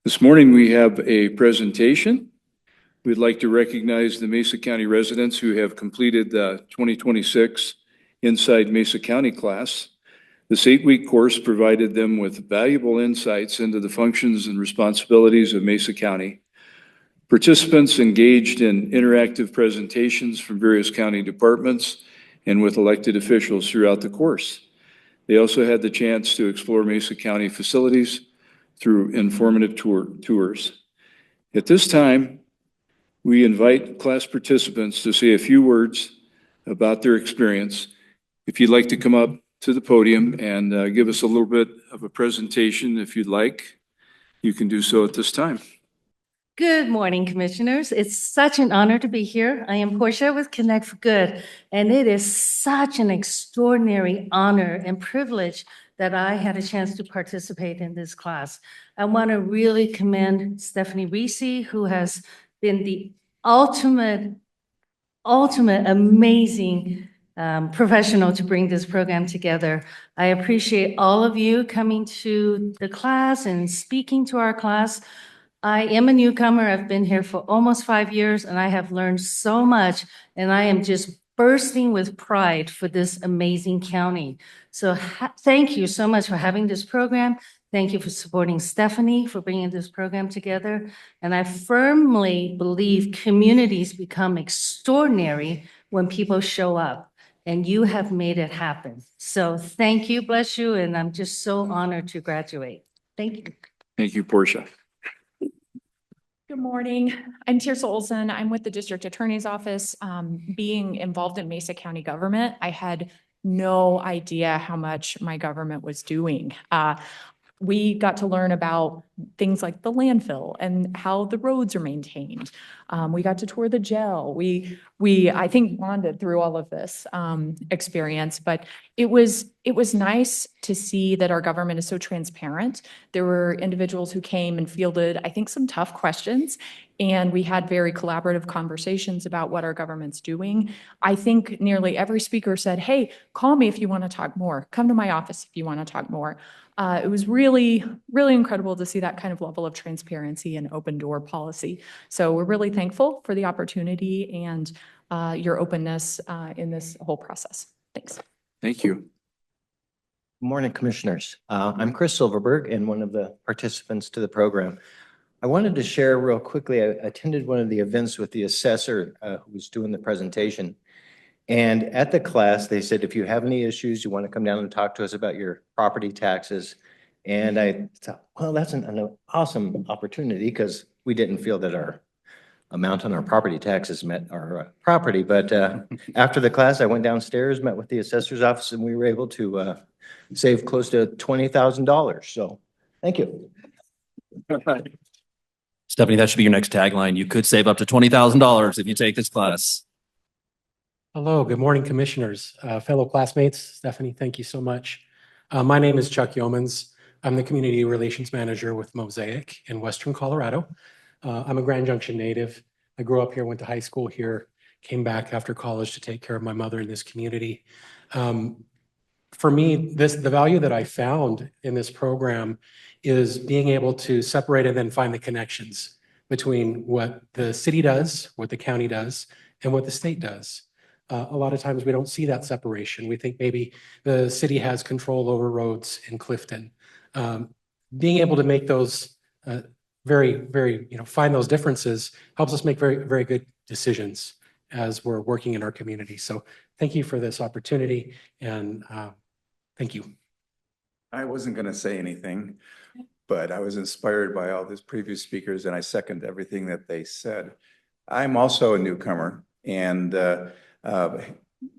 This morning we have a presentation. We'd like to recognize the Mesa County residents who have completed the 2026 Inside Mesa County class. This 8-week course provided them with valuable insights into the functions and responsibilities of Mesa County. Participants engaged in interactive presentations from various county departments and with elected officials throughout the course. They also had the chance to explore Mesa County facilities through informative tours. At this time, we invite class participants to say a few words about their experience. If you'd like to come up to the podium and give us a little bit of a presentation, if you'd like, you can do so at this time. Good morning, Commissioners. It's such an honor to be here. I am Portia with Connect for Good, and it is such an extraordinary honor and privilege that I had a chance to participate in this class. I want to really commend Stephanie Reese, who has been the ultimate amazing professional to bring this program together. I appreciate all of you coming to the class and speaking to our class. I am a newcomer. I've been here for almost 5 years, and I have learned so much, and I am just bursting with pride for this amazing county. So thank you so much for having this program. Thank you for supporting Stephanie for bringing this program together. And I firmly believe communities become extraordinary when people show up, and you have made it happen. So thank you, bless you, and I'm just so honored to graduate. Thank you. Thank you, Portia. Good morning. I'm Tirsa Olson. I'm with the District Attorney's Office. Being involved in Mesa County government, I had no idea how much my government was doing. We got to learn about things like the landfill and how the roads are maintained. We got to tour the jail. I think, bonded through all of this experience, but it was nice to see that our government is so transparent. There were individuals who came and fielded, I think, some tough questions, and we had very collaborative conversations about what our government's doing. I think nearly every speaker said, hey, call me if you want to talk more. Come to my office if you want to talk more. It was really, really incredible to see that kind of level of transparency and open door policy. So we're really thankful for the opportunity and your openness in this whole process. Thanks. Thank you. Good morning, Commissioners. I'm Chris Silverberg and one of the participants to the program. I wanted to share real quickly, I attended one of the events with the assessor who was doing the presentation. And at the class, they said, if you have any issues, you want to come down and talk to us about your property taxes. And I thought, well, that's an awesome opportunity because we didn't feel that our amount on our property taxes met our property. But after the class, I went downstairs, met with the assessor's office, and we were able to save close to $20,000. So thank you. Stephanie, that should be your next tagline. You could save up to $20,000 if you take this class. Hello, good morning, Commissioners. Fellow classmates, Stephanie, thank you so much. My name is Chuck Yeomans. I'm the Community Relations Manager with Mosaic in Western Colorado. I'm a Grand Junction native. I grew up here, went to high school here, came back after college to take care of my mother in this community. For me, the value that I found in this program is being able to separate and then find the connections between what the city does, what the county does, and what the state does. A lot of times we don't see that separation. We think maybe the city has control over roads in Clifton. Being able to make those find those differences helps us make very, very good decisions as we're working in our community. So thank you for this opportunity, and thank you. I wasn't going to say anything, but I was inspired by all these previous speakers, and I second everything that they said. I'm also a newcomer, and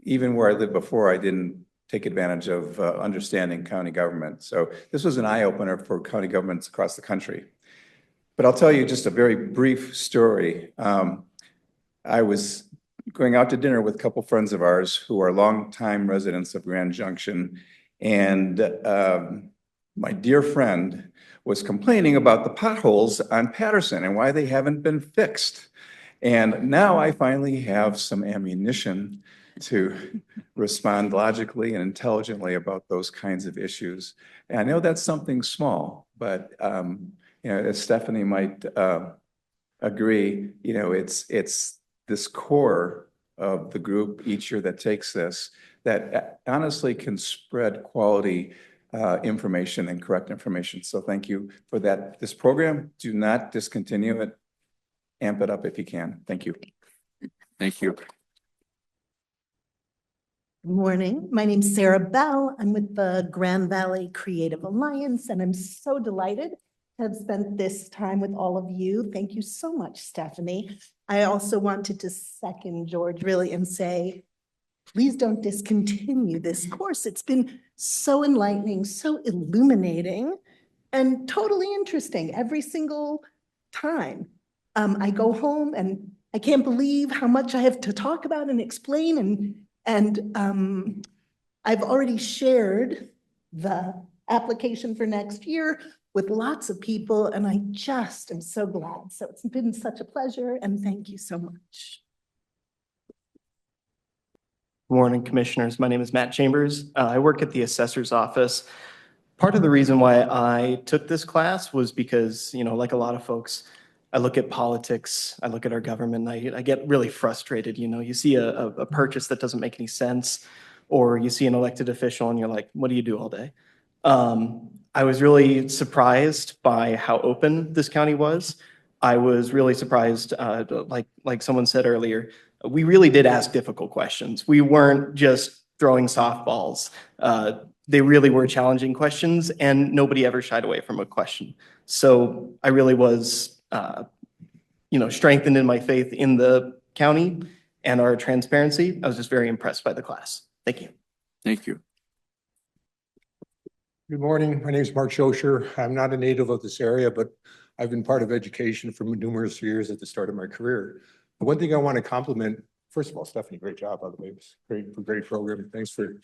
even where I lived before, I didn't take advantage of understanding county government. So this was an eye-opener for county governments across the country. But I'll tell you just a very brief story. I was going out to dinner with a couple friends of ours who are longtime residents of Grand Junction, and my dear friend was complaining about the potholes on Patterson and why they haven't been fixed. And now I finally have some ammunition to respond logically and intelligently about those kinds of issues. And I know that's something small, but as Stephanie might agree, it's this core of the group each year that takes this that honestly can spread quality information and correct information. So thank you for that. This program, do not discontinue it. Amp it up if you can. Thank you. Thank you. Good morning. My name's Sarah Bell. I'm with the Grand Valley Creative Alliance, and I'm so delighted to have spent this time with all of you. Thank you so much, Stephanie. I also wanted to second George really and say, please don't discontinue this course. It's been so enlightening, so illuminating, and totally interesting every single time. I go home and I can't believe how much I have to talk about and explain, and I've already shared the application for next year with lots of people, and I just am so glad. So it's been such a pleasure, and thank you so much. Good morning, commissioners. My name is Matt Chambers. I work at the assessor's office. Part of the reason why I took this class was because, like a lot of folks, I look at politics, I look at our government, I get really frustrated. You see a purchase that doesn't make any sense, or you see an elected official and you're like, what do you do all day? I was really surprised by how open this county was. I was really surprised, like someone said earlier, we really did ask difficult questions. We weren't just throwing softballs. They really were challenging questions, and nobody ever shied away from a question. So I really was strengthened in my faith in the county and our transparency. I was just very impressed by the class. Thank you. Thank you. Good morning. My name is Mark Shosher. I'm not a native of this area, but I've been part of education for numerous years at the start of my career. The one thing I want to compliment, first of all, Stephanie, great job, by the way. It was great program. Thanks for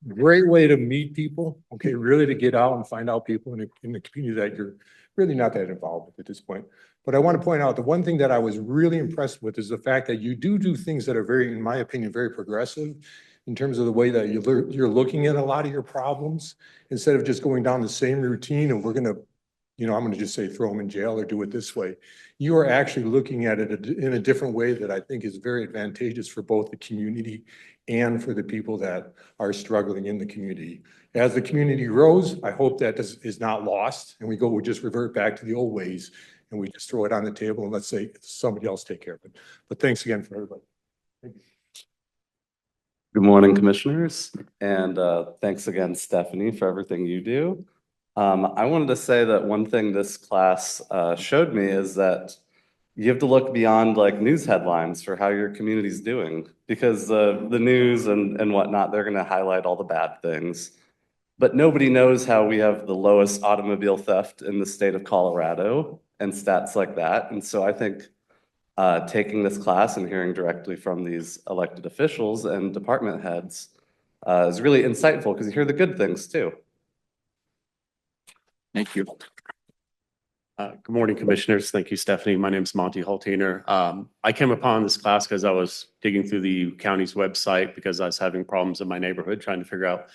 great way to meet people. Okay, really to get out and find out people in the community that you're really not that involved with at this point. But I want to point out the one thing that I was really impressed with is the fact that you do things that are very, in my opinion, very progressive in terms of the way that you're looking at a lot of your problems instead of just going down the same routine and we're going to, I'm going to just say throw them in jail or do it this way. You are actually looking at it in a different way that I think is very advantageous for both the community and for the people that are struggling in the community. As the community grows, I hope that is not lost and we just revert back to the old ways and we just throw it on the table and let's say somebody else take care of it. But thanks again for everybody. Thank you. Good morning, commissioners, and thanks again, Stephanie, for everything you do. I wanted to say that one thing this class showed me is that you have to look beyond like news headlines for how your community's doing, because the news and whatnot, they're going to highlight all the bad things. But nobody knows how we have the lowest automobile theft in the state of Colorado and stats like that. And so I think taking this class and hearing directly from these elected officials and department heads is really insightful because you hear the good things too. Thank you. Good morning, commissioners. Thank you, Stephanie. My name is Monty Holtainer. I came upon this class because I was digging through the county's website because I was having problems in my neighborhood trying to figure out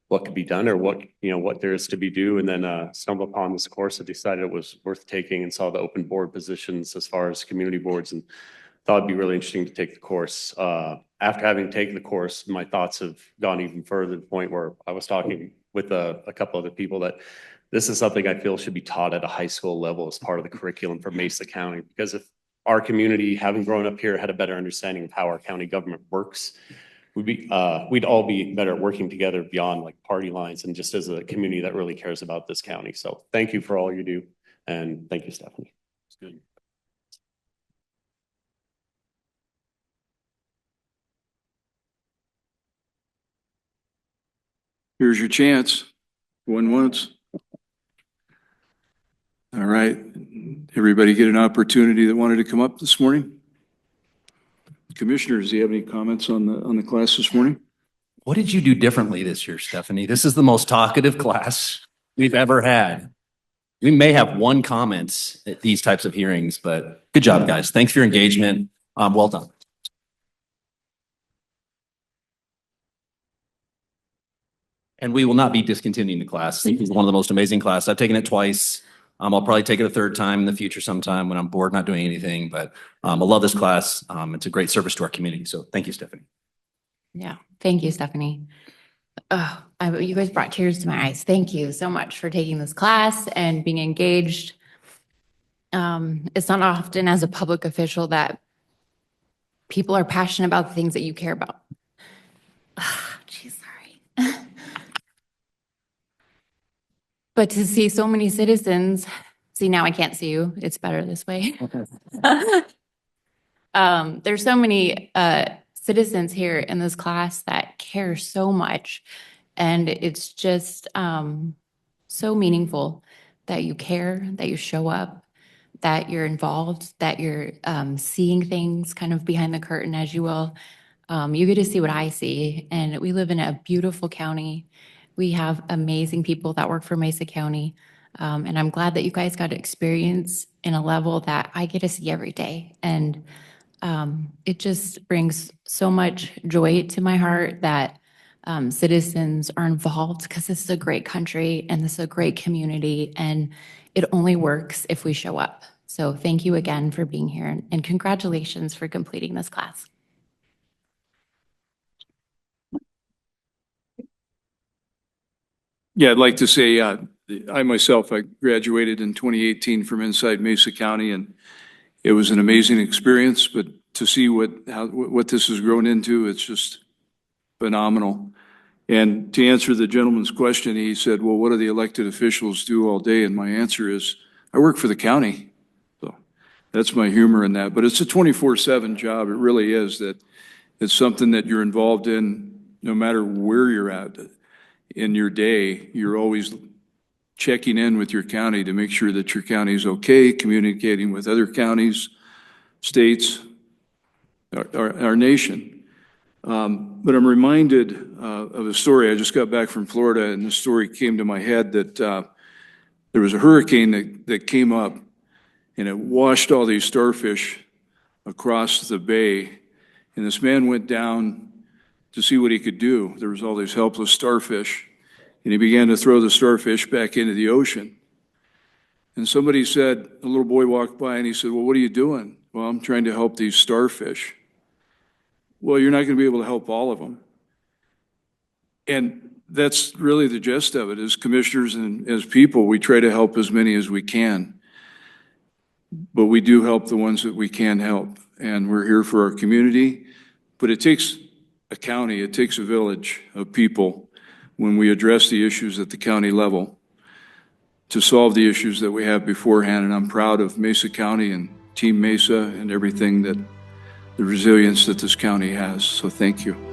what could be done or what there is to be due. And then stumbled upon this course and decided it was worth taking and saw the open board positions as far as community boards and thought it'd be really interesting to take the course. After having taken the course, my thoughts have gone even further to the point where I was talking with a couple other people that this is something I feel should be taught at a high school level as part of the curriculum for Mesa County. Because if our community, having grown up here, had a better understanding of how our county government works, we'd all be better at working together beyond like party lines and just as a community that really cares about this county. So thank you for all you do. And thank you, Stephanie. It's good. Here's your chance. One once. All right. Everybody get an opportunity that wanted to come up this morning? Commissioners, do you have any comments on the class this morning? What did you do differently this year, Stephanie? This is the most talkative class we've ever had. We may have one comment at these types of hearings, but good job, guys. Thanks for your engagement. Well done. And we will not be discontinuing the class. This is one of the most amazing classes. I've taken it twice. I'll probably take it a third time in the future sometime when I'm bored, not doing anything, but I love this class. It's a great service to our community. So thank you, Stephanie. Yeah, thank you, Stephanie. Oh, you guys brought tears to my eyes. Thank you so much for taking this class and being engaged. It's not often as a public official that people are passionate about the things that you care about. Geez, sorry. But to see so many citizens, see, now I can't see you. It's better this way. There's so many citizens here in this class that care so much. And it's just so meaningful that you care, that you show up, that you're involved, that you're seeing things kind of behind the curtain, as you will. You get to see what I see. And we live in a beautiful county. We have amazing people that work for Mesa County. And I'm glad that you guys got to experience in a level that I get to see every day. And it just brings so much joy to my heart that citizens are involved, because this is a great country and this is a great community, and it only works if we show up. So thank you again for being here, and congratulations for completing this class. Yeah, I'd like to say, I myself, I graduated in 2018 from Inside Mesa County, and it was an amazing experience, but to see what this has grown into, it's just phenomenal. And to answer the gentleman's question, he said, well, what do the elected officials do all day? And my answer is, I work for the county. So that's my humor in that. But it's a 24/7 job. It really is. That it's something that you're involved in no matter where you're at in your day. You're always checking in with your county to make sure that your county is okay, communicating with other counties, states, our nation. But I'm reminded of a story. I just got back from Florida, and the story came to my head that there was a hurricane that came up, and it washed all these starfish across the bay. And this man went down to see what he could do. There was all these helpless starfish, and he began to throw the starfish back into the ocean. And somebody said, a little boy walked by, and he said, well, what are you doing? Well, I'm trying to help these starfish. Well, you're not going to be able to help all of them. And that's really the gist of it. As commissioners and as people, we try to help as many as we can. But we do help the ones that we can help. And we're here for our community. But it takes a county, it takes a village of people when we address the issues at the county level to solve the issues that we have beforehand. And I'm proud of Mesa County and Team Mesa and everything that the resilience that this county has. So thank you.